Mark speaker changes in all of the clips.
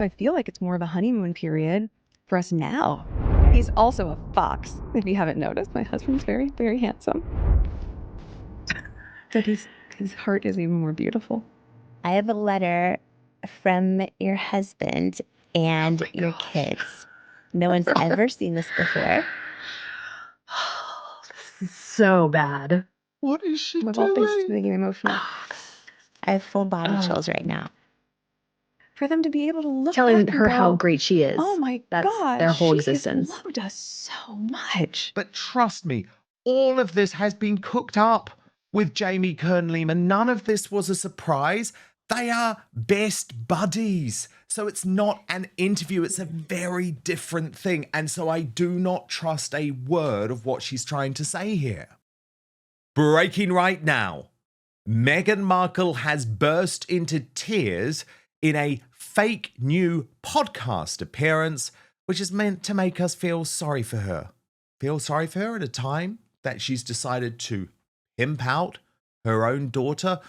Speaker 1: I feel like it's more of a honeymoon period for us now. He's also a fox, if you haven't noticed. My husband's very, very handsome. But his heart is even more beautiful.
Speaker 2: I have a letter from your husband and your kids. No one's ever seen this before.
Speaker 3: This is so bad.
Speaker 4: What is she
Speaker 1: With all things
Speaker 4: doing?
Speaker 1: making me emotional.
Speaker 2: I have full body chills right now.
Speaker 1: For them to be able to look
Speaker 3: Telling
Speaker 1: back
Speaker 3: her
Speaker 1: and go,
Speaker 3: how great she is.
Speaker 1: oh my
Speaker 3: That's
Speaker 1: God,
Speaker 3: their whole
Speaker 1: she
Speaker 3: existence.
Speaker 1: has loved us so much.
Speaker 4: But trust me, all of this has been cooked up with Jamie Kern Lima. None of this was a surprise. They are best buddies. So it's not an interview. It's a very different thing. And so I do not trust a word of what she's trying to say here. Breaking right now. Meghan Markle has burst into tears in a fake new podcast appearance, which is meant to make us feel sorry for her. Feel sorry for her at a time that she's decided to pimp out her own daughter,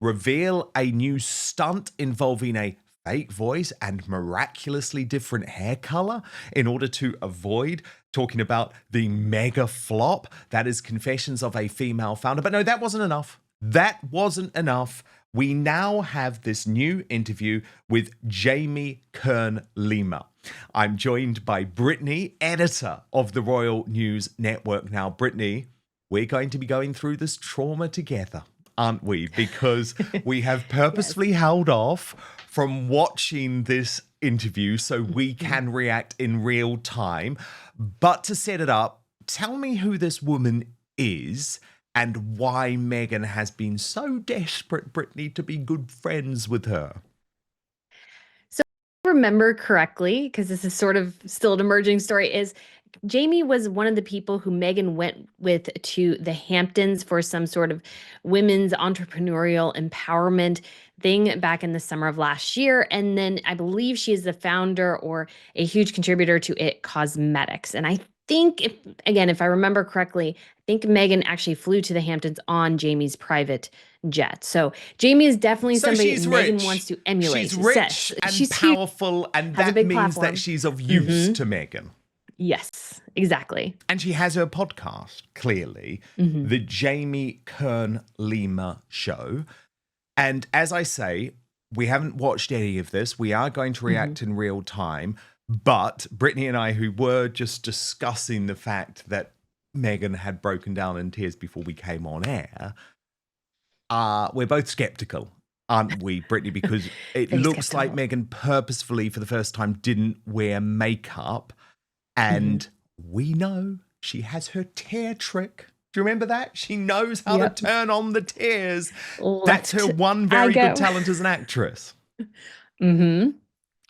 Speaker 4: reveal a new stunt involving a fake voice and miraculously different hair color in order to avoid talking about the mega flop that is Confessions of a Female Founder. But no, that wasn't enough. That wasn't enough. We now have this new interview with Jamie Kern Lima. I'm joined by Brittany, editor of the Royal News Network. Now, Brittany, we're going to be going through this trauma together, aren't we? Because we have purposefully held off from watching this interview so we can react in real time. But to set it up, tell me who this woman is and why Meghan has been so desperate, Brittany, to be good friends with her.
Speaker 3: So if I remember correctly, because this is sort of still an emerging story, is Jamie was one of the people who Meghan went with to the Hamptons for some sort of women's entrepreneurial empowerment thing back in the summer of last year. And then I believe she is the founder or a huge contributor to It Cosmetics. And I think, if I remember correctly, I think Meghan actually flew to the Hamptons on Jamie's private jet. So Jamie is definitely somebody that Meghan wants to emulate.
Speaker 4: She's rich and
Speaker 3: she's
Speaker 4: powerful,
Speaker 3: huge,
Speaker 4: and
Speaker 3: has a
Speaker 4: that
Speaker 3: big
Speaker 4: means
Speaker 3: platform.
Speaker 4: that she's of use to Meghan.
Speaker 3: Yes, exactly.
Speaker 4: And she has her podcast, clearly, the Jamie Kern Lima Show. And as I say, we haven't watched any of this. We are going to react in real time. But Brittany and I, who were just discussing the fact that Meghan had broken down in tears before we came on air, we're both skeptical, aren't we, Brittany? Because it looks like Meghan purposefully, for the first time, didn't wear makeup. And we know she has her tear trick. Do you remember that? She knows how to turn on the tears. That's her one very good talent as an actress.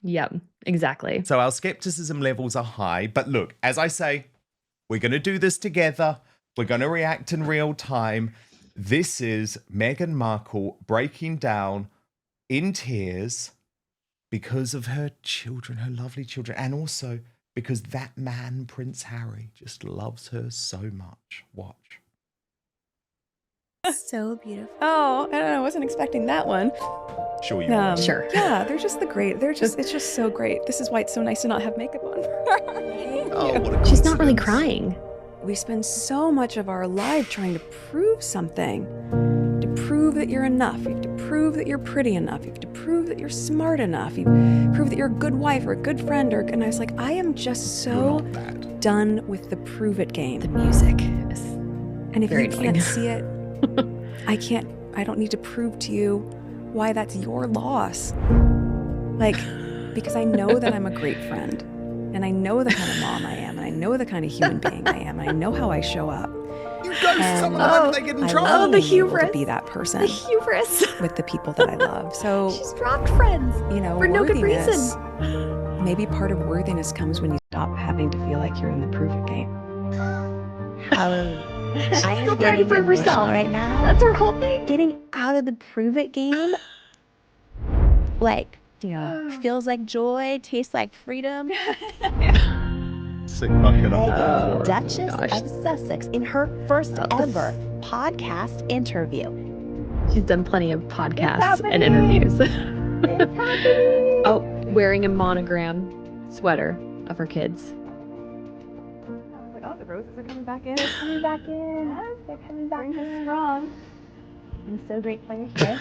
Speaker 3: Yep, exactly.
Speaker 4: So our skepticism levels are high. But look, as I say, we're going to do this together. We're going to react in real time. This is Meghan Markle breaking down in tears because of her children, her lovely children, and also because that man, Prince Harry, just loves her so much. Watch.
Speaker 2: So beautiful.
Speaker 1: Oh, I don't know. I wasn't expecting that one.
Speaker 4: Sure you were.
Speaker 3: Sure.
Speaker 1: Yeah, they're just it's just so great. This is why it's so nice to not have makeup on.
Speaker 4: Oh, what a
Speaker 3: She's not really
Speaker 4: coincidence.
Speaker 3: crying.
Speaker 1: We spend so much of our life trying to prove something. To prove that you're enough. You have to prove that you're pretty enough. You have to prove that you're smart enough. You prove that you're a good wife or a good friend. And I was like, I am just so done with the prove it game.
Speaker 3: The music is
Speaker 1: And if
Speaker 3: very
Speaker 1: you
Speaker 3: annoying.
Speaker 1: can't see it, I don't need to prove to you why that's your loss. Because I know that I'm a great friend. And I know the kind of mom I am. And I know the kind of human being I am. And I know how I show up.
Speaker 4: You ghost someone and they get in trouble.
Speaker 1: I love
Speaker 3: the
Speaker 1: being able
Speaker 3: hubris.
Speaker 1: to be that person
Speaker 3: The hubris.
Speaker 1: with the people that I love. So,
Speaker 3: She's dropped friends
Speaker 1: for
Speaker 3: no good
Speaker 1: worthiness,
Speaker 3: reason.
Speaker 1: maybe part of worthiness comes when you stop having to feel like you're in the prove it game.
Speaker 2: I am
Speaker 3: ready
Speaker 2: getting
Speaker 3: for
Speaker 2: emotional
Speaker 3: herself.
Speaker 2: right now.
Speaker 3: That's her whole thing.
Speaker 2: Getting out of the prove it game, feels like joy, tastes like freedom.
Speaker 4: Sick bucket up.
Speaker 2: Duchess of Sussex in her first ever podcast interview.
Speaker 3: She's done plenty of podcasts and interviews. wearing a monogram sweater of her kids.
Speaker 1: Like, oh, the roses are coming back in.
Speaker 2: They're coming back in. They're coming back in strong. I'm so grateful you're here.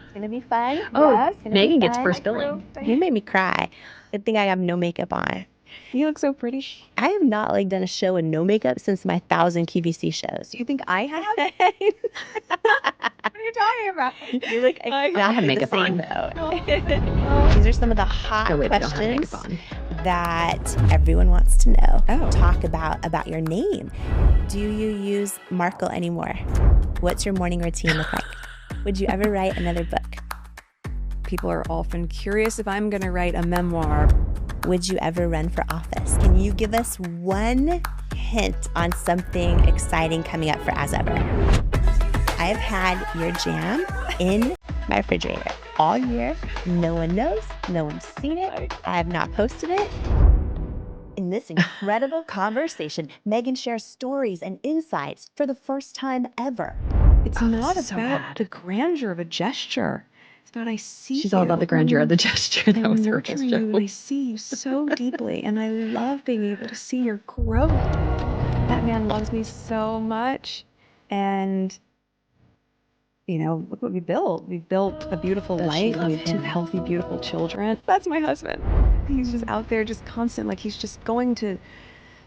Speaker 2: It's gonna be fun.
Speaker 3: Oh,
Speaker 2: Yes, it's gonna be
Speaker 3: Megan gets
Speaker 2: fun.
Speaker 3: first billing.
Speaker 2: You made me cry. Good thing I have no makeup on.
Speaker 1: You look so pretty.
Speaker 2: I have not done a show with no makeup since my 1,000 QVC shows.
Speaker 1: Do you think I have? What are you talking about?
Speaker 2: You look
Speaker 1: I
Speaker 2: exactly
Speaker 3: have
Speaker 2: the
Speaker 3: makeup
Speaker 2: same
Speaker 3: on.
Speaker 2: though. These are some of the hot
Speaker 3: No, wait, I don't have
Speaker 2: questions
Speaker 3: makeup on.
Speaker 2: that everyone wants to know.
Speaker 1: Oh.
Speaker 2: Talk about your name. Do you use Markle anymore? What's your morning routine look like? Would you ever write another book?
Speaker 1: People are often curious if I'm going to write a memoir.
Speaker 2: Would you ever run for office? Can you give us one hint on something exciting coming up for As Ever? I have had your jam in my refrigerator all year. No one knows. No one's seen it. I have not posted it. In this incredible conversation, Meghan shares stories and insights for the first time ever.
Speaker 1: It's
Speaker 3: Oh,
Speaker 1: not
Speaker 3: this is so
Speaker 1: about
Speaker 3: bad.
Speaker 1: the grandeur of a gesture. It's about I see
Speaker 3: She's all about
Speaker 1: you.
Speaker 3: the grandeur of the gesture. That
Speaker 1: I'm
Speaker 3: was her
Speaker 1: nurturing
Speaker 3: gesture.
Speaker 1: you, and I see you so deeply, and I love being able to see your growth. That man loves me so much, and look what we built. We built a beautiful
Speaker 3: Does she
Speaker 1: life.
Speaker 3: love
Speaker 1: We have 2
Speaker 3: him?
Speaker 1: healthy, beautiful children. That's my husband. He's just out there, just constant. Like he's just going to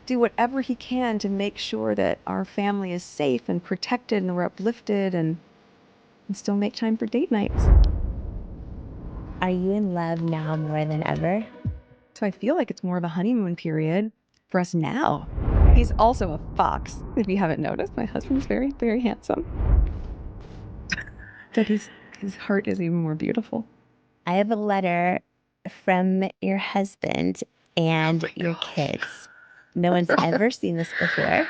Speaker 1: do whatever he can to make sure that our family is safe and protected, and we're uplifted, and still make time for date nights.
Speaker 2: Are you in love now more than ever?
Speaker 1: So I feel like it's more of a honeymoon period for us now. He's also a fox. If you haven't noticed, my husband's very, very handsome. But his heart is even more beautiful.
Speaker 2: I have a letter from your husband and your kids. No one's ever seen this before.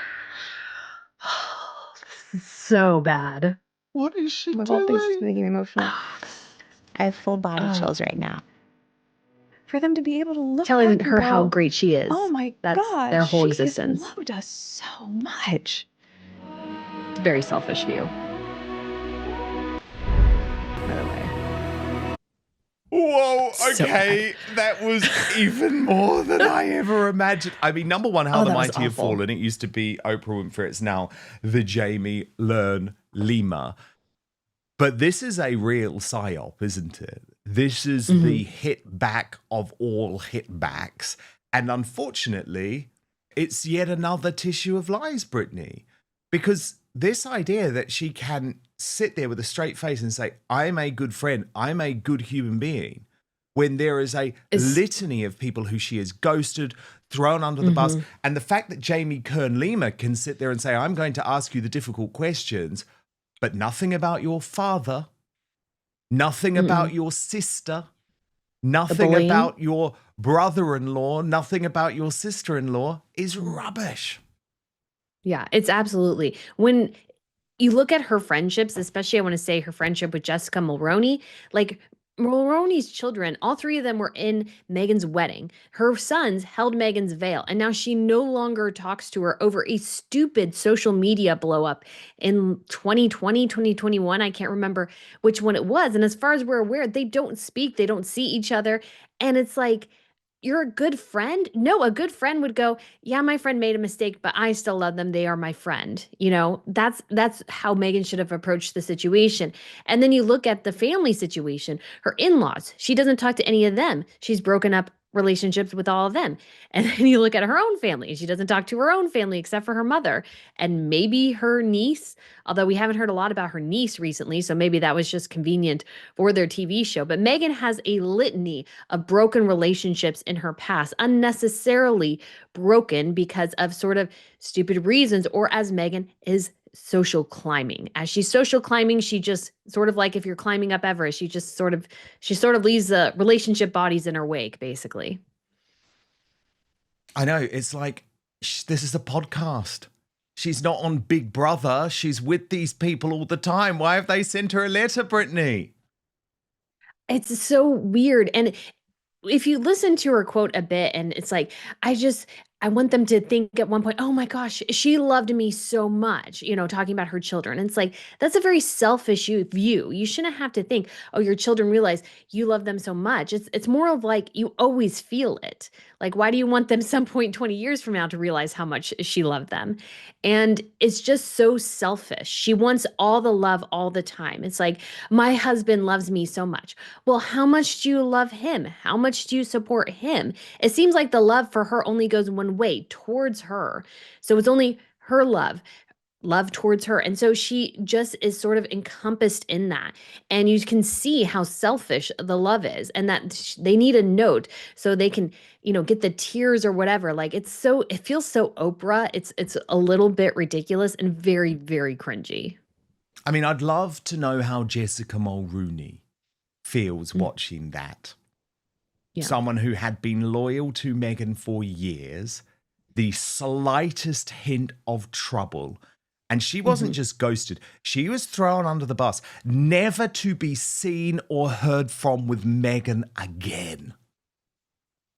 Speaker 3: So bad.
Speaker 4: What is she
Speaker 1: The whole thing's
Speaker 4: doing?
Speaker 1: making me emotional.
Speaker 2: I have full body
Speaker 3: Oh.
Speaker 2: chills right now.
Speaker 1: For them to be able to look
Speaker 3: Telling
Speaker 1: back and
Speaker 3: her how
Speaker 1: go,
Speaker 3: great she is.
Speaker 1: oh my
Speaker 3: That's
Speaker 1: God,
Speaker 3: their whole
Speaker 1: she has
Speaker 3: existence.
Speaker 1: loved us so much.
Speaker 3: It's a very selfish view.
Speaker 1: By the way.
Speaker 4: Whoa,
Speaker 3: So
Speaker 4: okay. That was even more than I ever imagined. I mean, number one, How
Speaker 3: Oh,
Speaker 4: the
Speaker 3: that was
Speaker 4: Mighty Have
Speaker 3: awful.
Speaker 4: Fallen. It used to be Oprah Winfrey. It's now the Jamie Kern Lima. But this is a real psyop, isn't it? This is the hit back of all hit backs. And unfortunately, it's yet another tissue of lies, Brittany. Because this idea that she can sit there with a straight face and say, I'm a good friend, I'm a good human being, when there is a litany of people who she has ghosted, thrown under the bus. And the fact that Jamie Kern Lima can sit there and say, I'm going to ask you the difficult questions, but nothing about your father, nothing about your sister, nothing
Speaker 3: bullying.
Speaker 4: about your brother-in-law, nothing about your sister-in-law is rubbish.
Speaker 3: Yeah, it's absolutely. When you look at her friendships, especially I want to say her friendship with Jessica Mulroney, like Mulroney's children, all 3 of them were in Meghan's wedding. Her sons held Meghan's veil, and now she no longer talks to her over a stupid social media blow up in 2020, 2021. I can't remember which one it was. And as far as we're aware, they don't speak, they don't see each other. And it's like, you're a good friend? No, a good friend would go, yeah, my friend made a mistake, but I still love them. They are my friend. That's how Meghan should have approached the situation. And then you look at the family situation, her in-laws, she doesn't talk to any of them. She's broken up relationships with all of them. And then you look at her own family, and she doesn't talk to her own family except for her mother and maybe her niece, although we haven't heard a lot about her niece recently, so maybe that was just convenient for their TV show. But Meghan has a litany of broken relationships in her past, unnecessarily broken because of sort of stupid reasons, or as Meghan is social climbing. As she's social climbing, she just sort of like if you're climbing up Everest, she sort of leaves the relationship bodies in her wake, basically.
Speaker 4: I know, it's like, this is a podcast. She's not on Big Brother. She's with these people all the time. Why have they sent her a letter, Brittany?
Speaker 3: It's so weird. And if you listen to her quote a bit, and it's like, I want them to think at one point, oh my gosh, she loved me so much, talking about her children. And it's like, that's a very selfish view. You shouldn't have to think, oh, your children realize you love them so much. It's more of like you always feel it. Like, why do you want them some point 20 years from now to realize how much she loved them? And it's just so selfish. She wants all the love all the time. It's like, my husband loves me so much. Well, how much do you love him? How much do you support him? It seems like the love for her only goes one way, towards her. So it's only her love towards her. And so she just is sort of encompassed in that. And you can see how selfish the love is, and that they need a note so they can, get the tears or whatever. Like, it feels so Oprah. It's a little bit ridiculous and very, very cringy.
Speaker 4: I mean, I'd love to know how Jessica Mulrooney feels
Speaker 3: Mm.
Speaker 4: watching that.
Speaker 3: Yeah.
Speaker 4: Someone who had been loyal to Meghan for years, the slightest hint of trouble. And she wasn't just ghosted, she was thrown under the bus, never to be seen or heard from with Meghan again.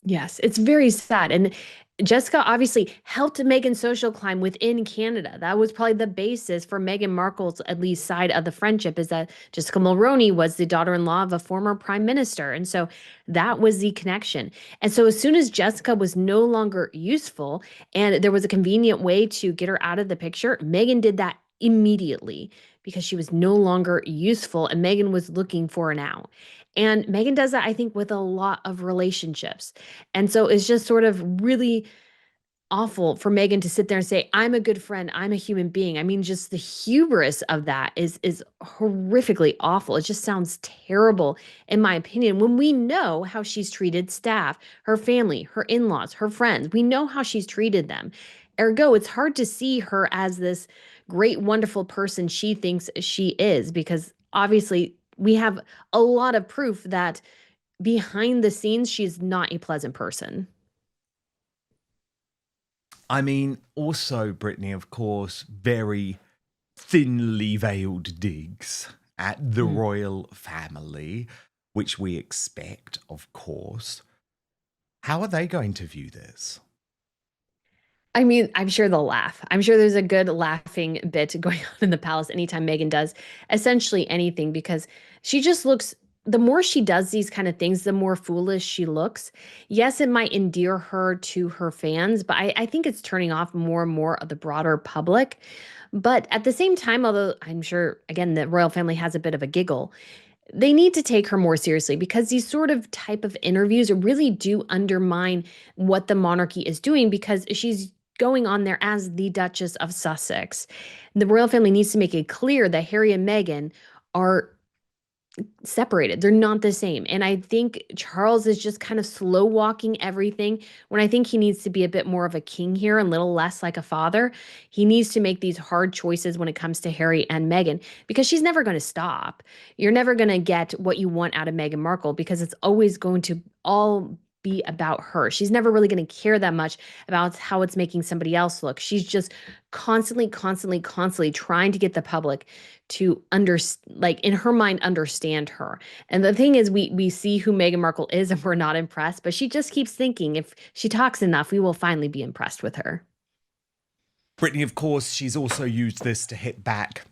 Speaker 3: Yes, it's very sad. And Jessica obviously helped Meghan social climb within Canada. That was probably the basis for Meghan Markle's, at least, side of the friendship, is that Jessica Mulroney was the daughter-in-law of a former prime minister. And so that was the connection. And so as soon as Jessica was no longer useful and there was a convenient way to get her out of the picture, Meghan did that immediately because she was no longer useful and Meghan was looking for an out. And Meghan does that, I think, with a lot of relationships. And so it's just sort of really awful for Meghan to sit there and say, I'm a good friend, I'm a human being. I mean, just the hubris of that is horrifically awful. It just sounds terrible, in my opinion, when we know how she's treated staff, her family, her in-laws, her friends. We know how she's treated them. Ergo, it's hard to see her as this great, wonderful person she thinks she is, because obviously we have a lot of proof that behind the scenes, she's not a pleasant person.
Speaker 4: I mean, also, Brittany, of course, very thinly veiled digs at the royal family, which we expect, of course. How are they going to view this?
Speaker 3: I mean, I'm sure they'll laugh. I'm sure there's a good laughing bit going on in the palace anytime Meghan does essentially anything, because she just looks, the more she does these kind of things, the more foolish she looks. Yes, it might endear her to her fans, but I think it's turning off more and more of the broader public. But at the same time, although I'm sure, again, the royal family has a bit of a giggle, they need to take her more seriously, because these sort of type of interviews really do undermine what the monarchy is doing, because she's going on there as the Duchess of Sussex. The royal family needs to make it clear that Harry and Meghan are separated. They're not the same. And I think Charles is just kind of slow walking everything, when I think he needs to be a bit more of a king here and a little less like a father. He needs to make these hard choices when it comes to Harry and Meghan, because she's never going to stop. You're never going to get what you want out of Meghan Markle, because it's always going to all be about her. She's never really going to care that much about how it's making somebody else look. She's just constantly trying to get the public to like, in her mind, understand her. And the thing is, we see who Meghan Markle is and we're not impressed, but she just keeps thinking if she talks enough, we will finally be impressed with her.
Speaker 4: Brittany, of course, she's also used this to hit back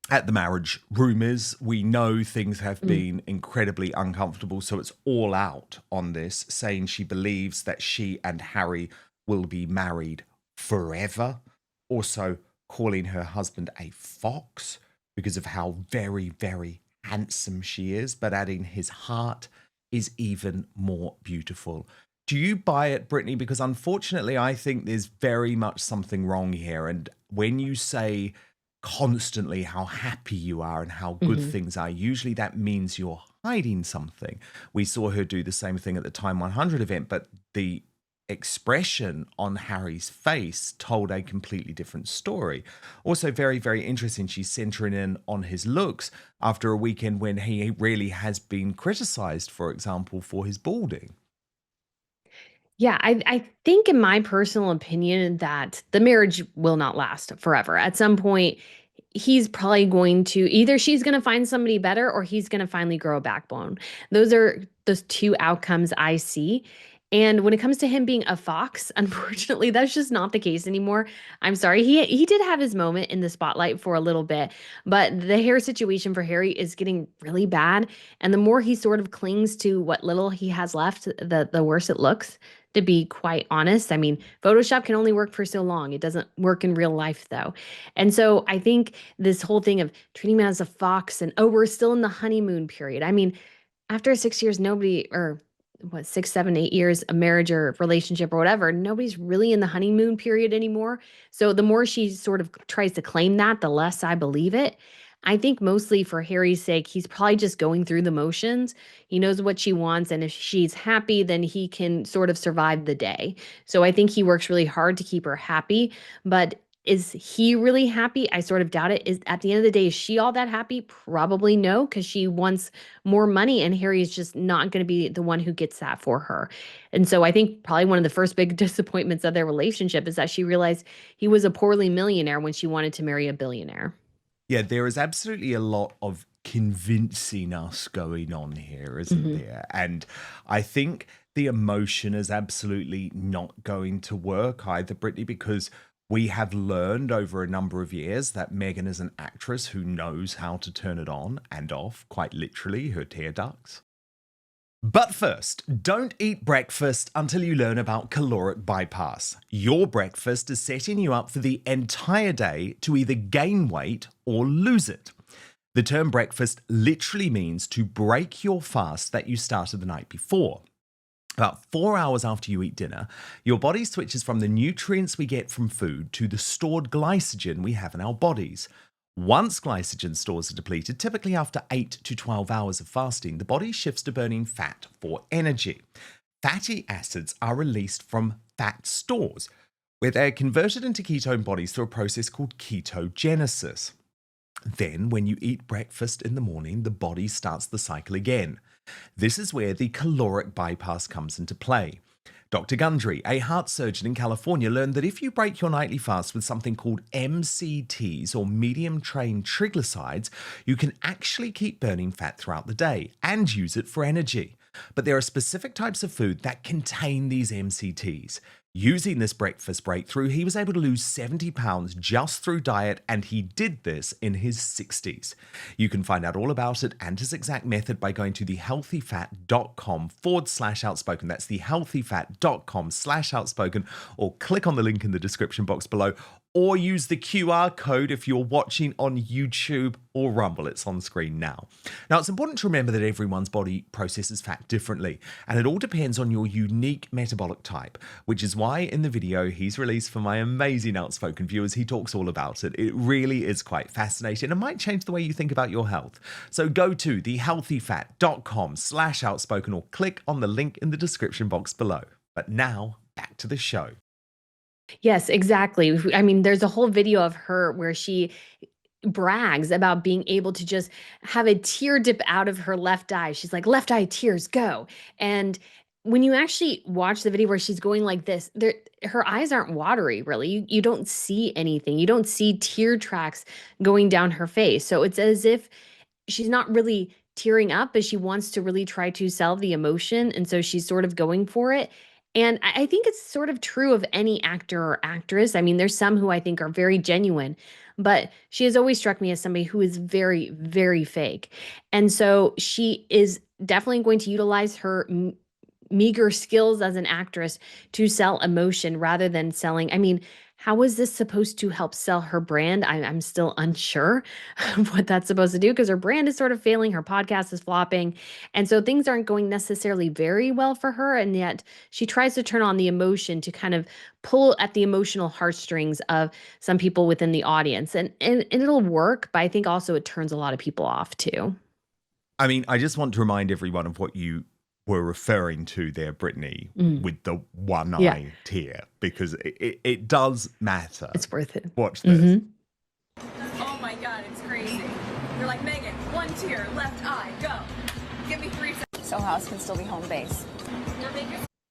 Speaker 4: at the marriage rumours. We know things have been incredibly uncomfortable, so it's all out on this, saying she believes that she and Harry will be married forever. Also calling her husband a fox because of how very, very handsome she is, but adding his heart is even more beautiful. Do you buy it, Brittany? Because unfortunately, I think there's very much something wrong here. And when you say constantly how happy you are and how good things are, usually that means you're hiding something. We saw her do the same thing at the Time 100 event, but the expression on Harry's face told a completely different story. Also very, very interesting, she's centering in on his looks after a weekend when he really has been criticized, for example, for his balding.
Speaker 3: Yeah, I think, in my personal opinion, that the marriage will not last forever. At some point, he's probably going to, either she's going to find somebody better or he's going to finally grow a backbone. Those are those two outcomes I see. And when it comes to him being a fox, unfortunately, that's just not the case anymore. I'm sorry. He did have his moment in the spotlight for a little bit, but the hair situation for Harry is getting really bad. And the more he sort of clings to what little he has left, the worse it looks, to be quite honest. I mean, Photoshop can only work for so long. It doesn't work in real life, though. And so I think this whole thing of treating him as a fox and, oh, we're still in the honeymoon period. I mean, after 6 years, nobody, or what, 6, 7, 8 years, a marriage or relationship or whatever, nobody's really in the honeymoon period anymore. So the more she sort of tries to claim that, the less I believe it. I think mostly for Harry's sake, he's probably just going through the motions. He knows what she wants, and if she's happy, then he can sort of survive the day. So I think he works really hard to keep her happy, but is he really happy? I sort of doubt it. Is at the end of the day, is she all that happy? Probably no, because she wants more money, and Harry is just not going to be the one who gets that for her. And so I think probably one of the first big disappointments of their relationship is that she realized he was a poorly millionaire when she wanted to marry a billionaire.
Speaker 4: Yeah, there is absolutely a lot of convincing us going on here, isn't there? And I think the emotion is absolutely not going to work either, Brittany, because we have learned over a number of years that Meghan is an actress who knows how to turn it on and off, quite literally, her tear ducts. But first, don't eat breakfast until you learn about caloric bypass. Your breakfast is setting you up for the entire day to either gain weight or lose it. The term breakfast literally means to break your fast that you started the night before. About 4 hours after you eat dinner, your body switches from the nutrients we get from food to the stored glycogen we have in our bodies. Once glycogen stores are depleted, typically after 8 to 12 hours of fasting, the body shifts to burning fat for energy. Fatty acids are released from fat stores, where they're converted into ketone bodies through a process called ketogenesis. Then, when you eat breakfast in the morning, the body starts the cycle again. This is where the caloric bypass comes into play. Dr. Gundry, a heart surgeon in California, learned that if you break your nightly fast with something called MCTs, or medium chain triglycerides, you can actually keep burning fat throughout the day and use it for energy. But there are specific types of food that contain these MCTs. Using this breakfast breakthrough, he was able to lose 70 pounds just through diet, and he did this in his 60s. You can find out all about it and his exact method by going to thehealthyfat.com/outspoken. That's thehealthyfat.com/outspoken, or click on the link in the description box below, or use the QR code if you're watching on YouTube or Rumble. It's on screen now. Now, it's important to remember that everyone's body processes fat differently, and it all depends on your unique metabolic type, which is why in the video he's released for my amazing Outspoken viewers, he talks all about it. It really is quite fascinating and might change the way you think about your health. So go to thehealthyfat.com/outspoken, or click on the link in the description box below. But now, back to the show.
Speaker 3: Yes, exactly. I mean, there's a whole video of her where she brags about being able to just have a tear dip out of her left eye. She's like, left eye tears, go. And when you actually watch the video where she's going like this, her eyes aren't watery, really. You don't see anything. You don't see tear tracks going down her face. So it's as if she's not really tearing up, but she wants to really try to sell the emotion. And so she's sort of going for it. And I think it's sort of true of any actor or actress. I mean, there's some who I think are very genuine, but she has always struck me as somebody who is very, very fake. And so she is definitely going to utilize her meager skills as an actress to sell emotion rather than selling. I mean, how is this supposed to help sell her brand? I'm still unsure what that's supposed to do, because her brand is sort of failing. Her podcast is flopping. And so things aren't going necessarily very well for her. And yet she tries to turn on the emotion to kind of pull at the emotional heartstrings of some people within the audience. And it'll work, but I think also it turns a lot of people off too.
Speaker 4: I mean, I just want to remind everyone of what you were referring to there, Brittany, with the one eye tear, because it does matter.
Speaker 3: It's worth it.
Speaker 4: Watch this.
Speaker 5: Oh my God, it's crazy. You're like, Meghan, one tear, left eye, go. Give me 3 seconds. So house can still be home base.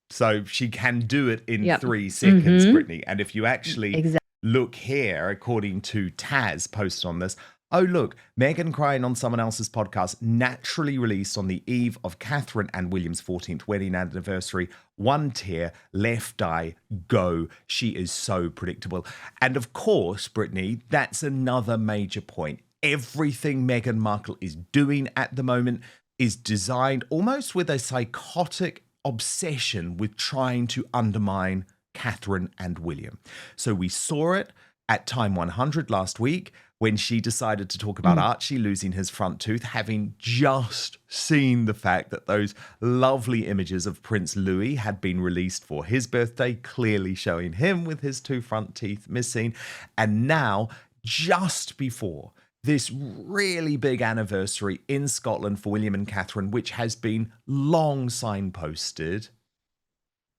Speaker 4: So she can do it in 3 seconds, Brittany. And if you actually look here, according to Taz posted on this, Oh, look, Meghan crying on someone else's podcast, naturally released on the eve of Catherine and William's 14th wedding anniversary. One tear, left eye, go. She is so predictable. And of course, Brittany, that's another major point. Everything Meghan Markle is doing at the moment is designed almost with a psychotic obsession with trying to undermine Catherine and William. So we saw it at Time 100 last week when she decided to talk about Archie losing his front tooth, having just seen the fact that those lovely images of Prince Louis had been released for his birthday, clearly showing him with his two front teeth missing. And now, just before this really big anniversary in Scotland for William and Catherine, which has been long signposted,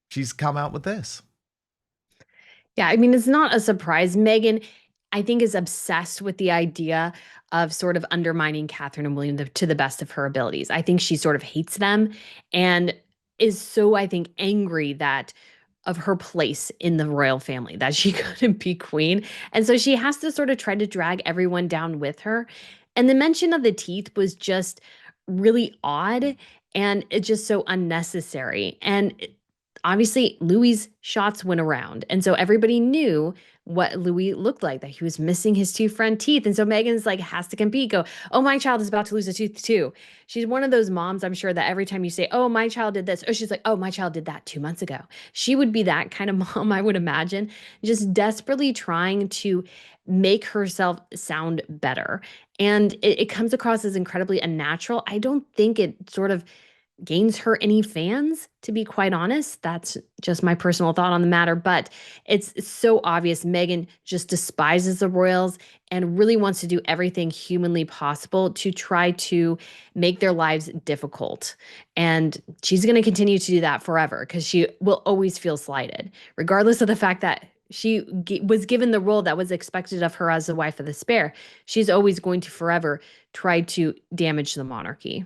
Speaker 4: she's come out with this.
Speaker 3: Yeah, I mean, it's not a surprise. Meghan, I think, is obsessed with the idea of sort of undermining Catherine and William to the best of her abilities. I think she sort of hates them and is so, I think, angry that of her place in the royal family, that she couldn't be queen. And so she has to sort of try to drag everyone down with her. And the mention of the teeth was just really odd and it's just so unnecessary. And obviously, Louis's shots went around. And so everybody knew what Louis looked like, that he was missing his two front teeth. And so Megan's like, has to compete, go, oh, my child is about to lose a tooth too. She's one of those moms, I'm sure, that every time you say, oh, my child did this, or she's like, oh, my child did that 2 months ago. She would be that kind of mom, I would imagine, just desperately trying to make herself sound better. And it comes across as incredibly unnatural. I don't think it sort of gains her any fans, to be quite honest. That's just my personal thought on the matter. But it's so obvious Meghan just despises the royals and really wants to do everything humanly possible to try to make their lives difficult. And she's going to continue to do that forever because she will always feel slighted, regardless of the fact that she was given the role that was expected of her as the wife of the spare. She's always going to forever try to damage the monarchy.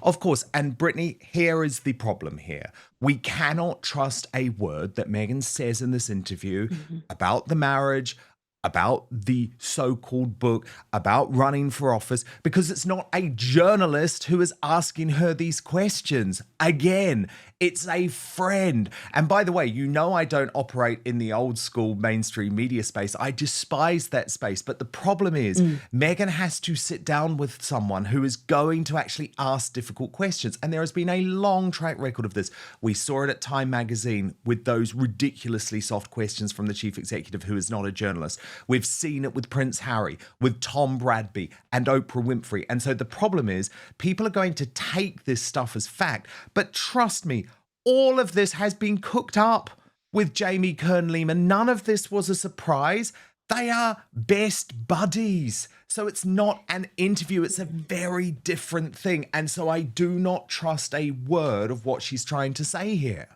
Speaker 4: Of course, and Brittany, here is the problem here. We cannot trust a word that Meghan says in this interview about the marriage, about the so-called book, about running for office, because it's not a journalist who is asking her these questions. Again, it's a friend. And by the way, you know I don't operate in the old school mainstream media space. I despise that space. But the problem is Meghan has to sit down with someone who is going to actually ask difficult questions. And there has been a long track record of this. We saw it at Time magazine with those ridiculously soft questions from the chief executive who is not a journalist. We've seen it with Prince Harry, with Tom Bradby and Oprah Winfrey. And so the problem is people are going to take this stuff as fact. But trust me, all of this has been cooked up with Jamie Kern Lima. None of this was a surprise. They are best buddies. So it's not an interview. It's a very different thing. And so I do not trust a word of what she's trying to say here.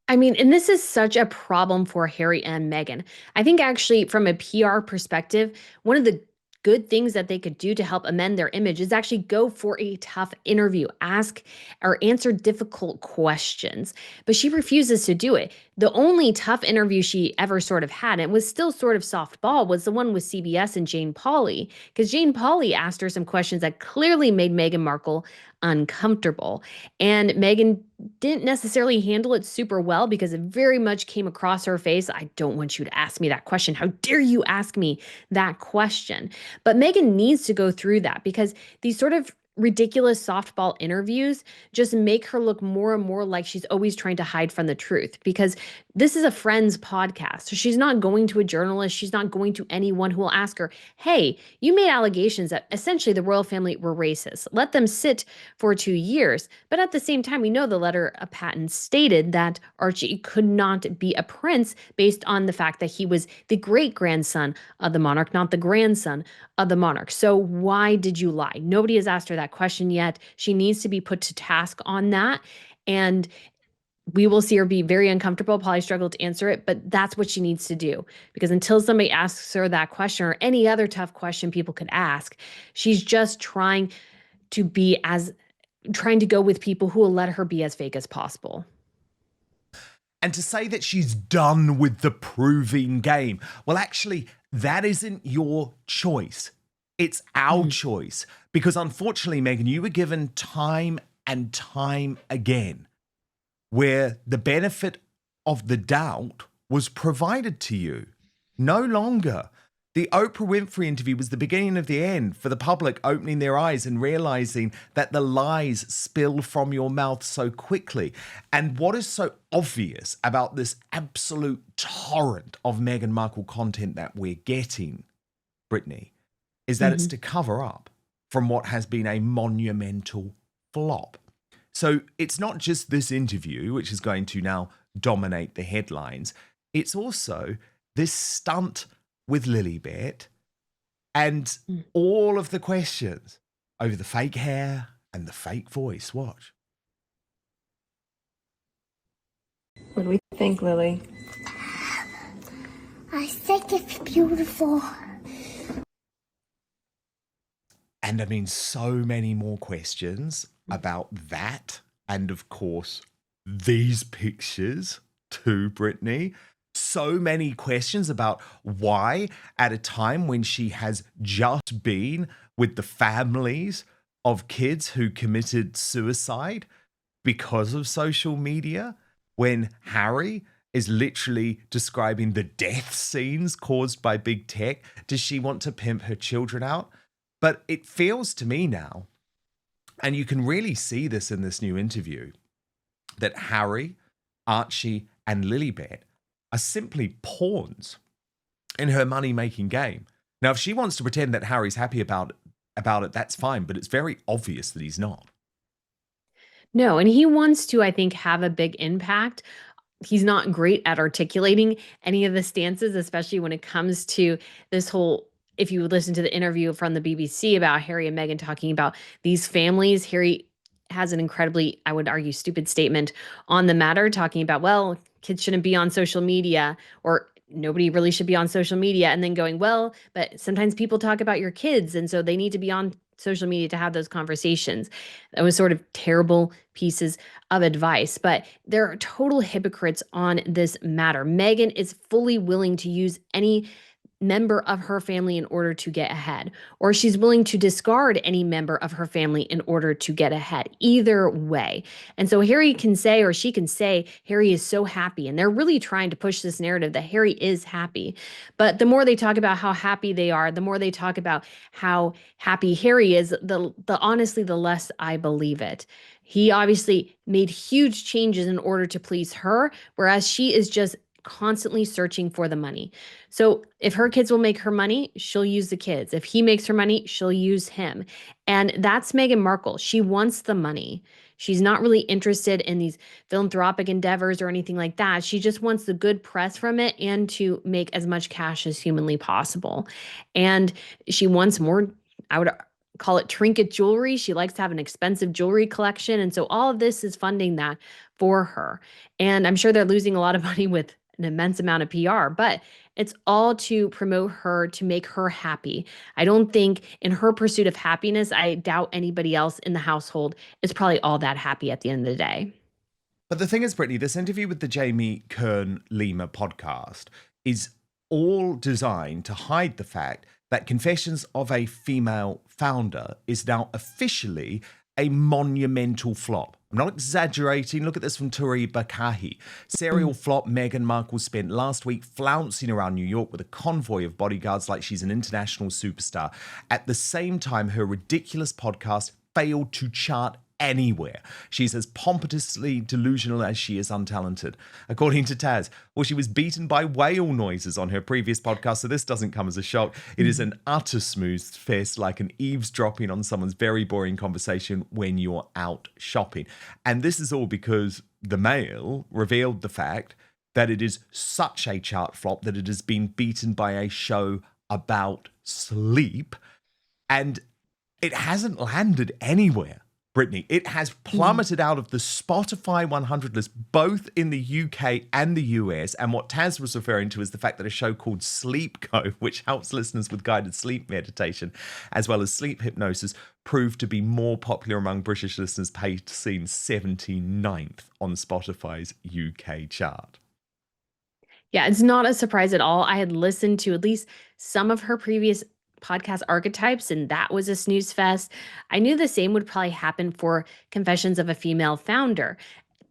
Speaker 3: I mean, and this is such a problem for Harry and Meghan. I think actually from a PR perspective, one of the good things that they could do to help amend their image is actually go for a tough interview, ask or answer difficult questions. But she refuses to do it. The only tough interview she ever sort of had, and it was still sort of softball, was the one with CBS and Jane Pauley, because Jane Pauley asked her some questions that clearly made Meghan Markle uncomfortable. And Meghan didn't necessarily handle it super well because it very much came across her face. I don't want you to ask me that question. How dare you ask me that question? But Meghan needs to go through that because these sort of ridiculous softball interviews just make her look more and more like she's always trying to hide from the truth, because this is a friend's podcast. So she's not going to a journalist. She's not going to anyone who will ask her, hey, you made allegations that essentially the royal family were racist. Let them sit for 2 years. But at the same time, we know the letter of patent stated that Archie could not be a prince based on the fact that he was the great-grandson of the monarch, not the grandson of the monarch. So why did you lie? Nobody has asked her that question yet. She needs to be put to task on that. And we will see her be very uncomfortable, probably struggle to answer it, but that's what she needs to do. Because until somebody asks her that question or any other tough question people could ask, she's just trying to go with people who will let her be as fake as possible.
Speaker 4: And to say that she's done with the proving game, well, actually, that isn't your choice. It's our choice. Because unfortunately, Meghan, you were given time and time again where the benefit of the doubt was provided to you. No longer. The Oprah Winfrey interview was the beginning of the end for the public opening their eyes and realizing that the lies spill from your mouth so quickly. And what is so obvious about this absolute torrent of Meghan Markle content that we're getting, Brittany, is that it's to cover up from what has been a monumental flop. So it's not just this interview, which is going to now dominate the headlines. It's also this stunt with Lilibet and all of the questions over the fake hair and the fake voice. Watch.
Speaker 1: What do we think, Lily?
Speaker 6: I think it's beautiful.
Speaker 4: And I mean, so many more questions about that. And of course, these pictures too, Brittany. So many questions about why, at a time when she has just been with the families of kids who committed suicide because of social media, when Harry is literally describing the death scenes caused by big tech, does she want to pimp her children out? But it feels to me now, and you can really see this in this new interview, that Harry, Archie, and Lilibet are simply pawns in her money-making game. Now, if she wants to pretend that Harry's happy about it, that's fine, but it's very obvious that he's not.
Speaker 3: No, and he wants to, I think, have a big impact. He's not great at articulating any of the stances, especially when it comes to this whole, if you listen to the interview from the BBC about Harry and Meghan talking about these families, Harry has an incredibly, I would argue, stupid statement on the matter, talking about, well, kids shouldn't be on social media, or nobody really should be on social media. And then going, well, but sometimes people talk about your kids, and so they need to be on social media to have those conversations. That was sort of terrible pieces of advice, but there are total hypocrites on this matter. Meghan is fully willing to use any member of her family in order to get ahead, or she's willing to discard any member of her family in order to get ahead. Either way. And so Harry can say, or she can say, Harry is so happy. And they're really trying to push this narrative that Harry is happy. But the more they talk about how happy they are, the more they talk about how happy Harry is, the honestly, the less I believe it. He obviously made huge changes in order to please her, whereas she is just constantly searching for the money. So if her kids will make her money, she'll use the kids. If he makes her money, she'll use him. And that's Meghan Markle. She wants the money. She's not really interested in these philanthropic endeavors or anything like that. She just wants the good press from it and to make as much cash as humanly possible. And she wants more, I would call it trinket jewelry. She likes to have an expensive jewelry collection. And so all of this is funding that for her. And I'm sure they're losing a lot of money with an immense amount of PR, but it's all to promote her, to make her happy. I don't think in her pursuit of happiness, I doubt anybody else in the household is probably all that happy at the end of the day.
Speaker 4: But the thing is, Brittany, this interview with the Jamie Kern Lima podcast is all designed to hide the fact that Confessions of a Female Founder is now officially a monumental flop. I'm not exaggerating. Look at this from Turi Bakahi. Serial flop Meghan Markle spent last week flouncing around New York with a convoy of bodyguards like she's an international superstar. At the same time, her ridiculous podcast failed to chart anywhere. She's as pompously delusional as she is untalented. According to Taz, well, she was beaten by whale noises on her previous podcast, so this doesn't come as a shock. It is an utter snooze fest, like an eavesdropping on someone's very boring conversation when you're out shopping. And this is all because the Mail revealed the fact that it is such a chart flop that it has been beaten by a show about sleep, and it hasn't landed anywhere. Brittany, it has plummeted out of the Spotify 100 list, both in the UK and the US. And what Taz was referring to is the fact that a show called Sleep Co, which helps listeners with guided sleep meditation, as well as sleep hypnosis, proved to be more popular among British listeners, pacing 79th on Spotify's UK chart.
Speaker 3: Yeah, it's not a surprise at all. I had listened to at least some of her previous podcast archetypes, and that was a snooze fest. I knew the same would probably happen for Confessions of a Female Founder.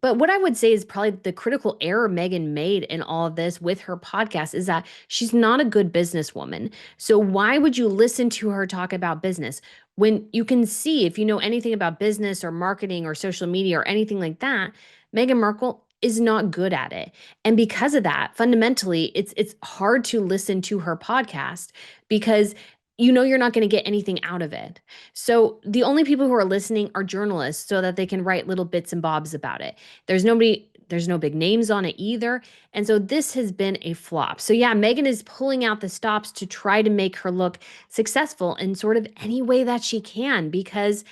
Speaker 3: But what I would say is probably the critical error Meghan made in all of this with her podcast is that she's not a good businesswoman. So why would you listen to her talk about business when you can see, if you know anything about business or marketing or social media or anything like that, Meghan Markle is not good at it. And because of that, fundamentally, it's hard to listen to her podcast because you know you're not going to get anything out of it. So the only people who are listening are journalists so that they can write little bits and bobs about it. There's no big names on it either. And so this has been a flop. So yeah, Meghan is pulling out the stops to try to make her look successful in sort of any way that she can because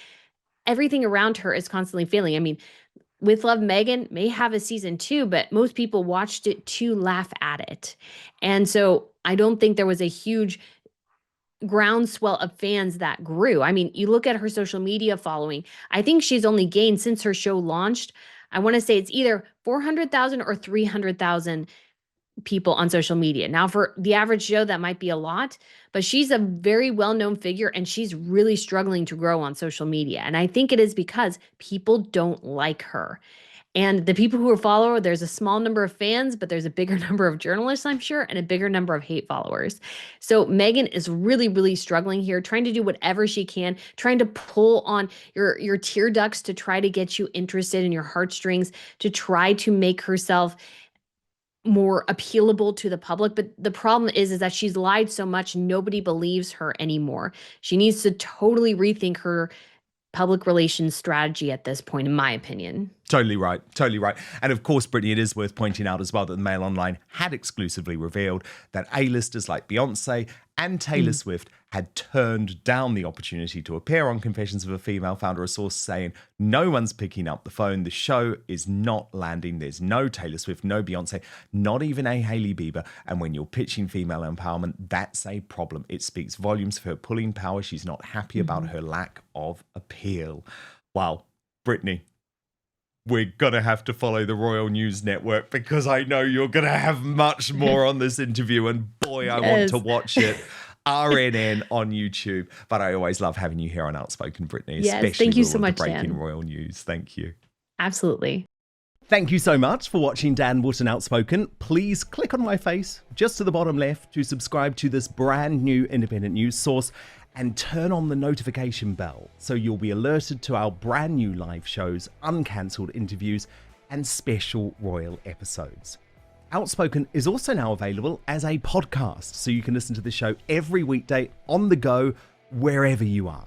Speaker 3: everything around her is constantly failing. I mean, With Love, Meghan may have a season 2, but most people watched it to laugh at it. And so I don't think there was a huge groundswell of fans that grew. I mean, you look at her social media following, I think she's only gained since her show launched. I want to say it's either 400,000 or 300,000 people on social media. Now, for the average Joe, that might be a lot, but she's a very well-known figure and she's really struggling to grow on social media. And I think it is because people don't like her. And the people who follow her, there's a small number of fans, but there's a bigger number of journalists, I'm sure, and a bigger number of hate followers. So Meghan is really, really struggling here, trying to do whatever she can, trying to pull on your tear ducts to try to get you interested in your heartstrings, to try to make herself more appealable to the public. But the problem is that she's lied so much, nobody believes her anymore. She needs to totally rethink her public relations strategy at this point, in my opinion.
Speaker 4: Totally right. Totally right. And of course, Brittany, it is worth pointing out as well that the Mail Online had exclusively revealed that A-listers like Beyonce and Taylor Swift had turned down the opportunity to appear on Confessions of a Female Founder, a source saying no one's picking up the phone. The show is not landing. There's no Taylor Swift, no Beyonce, not even a Hailey Bieber. And when you're pitching female empowerment, that's a problem. It speaks volumes for her pulling power. She's not happy about her lack of appeal. Wow, Brittany, we're going to have to follow the Royal News Network because I know you're going to have much more on this interview. And boy, I want to watch it. RNN on YouTube. But I always love having you here on Outspoken, Brittany.
Speaker 3: Yes,
Speaker 4: especially
Speaker 3: thank you
Speaker 4: with
Speaker 3: so
Speaker 4: all the
Speaker 3: much,
Speaker 4: breaking
Speaker 3: Dan.
Speaker 4: royal news. Thank you.
Speaker 3: Absolutely.
Speaker 4: Thank you so much for watching Dan Wootton Outspoken. Please click on my face just to the bottom left to subscribe to this brand new independent news source and turn on the notification bell so you'll be alerted to our brand new live shows, uncancelled interviews, and special royal episodes. Outspoken is also now available as a podcast, so you can listen to the show every weekday on the go, wherever you are.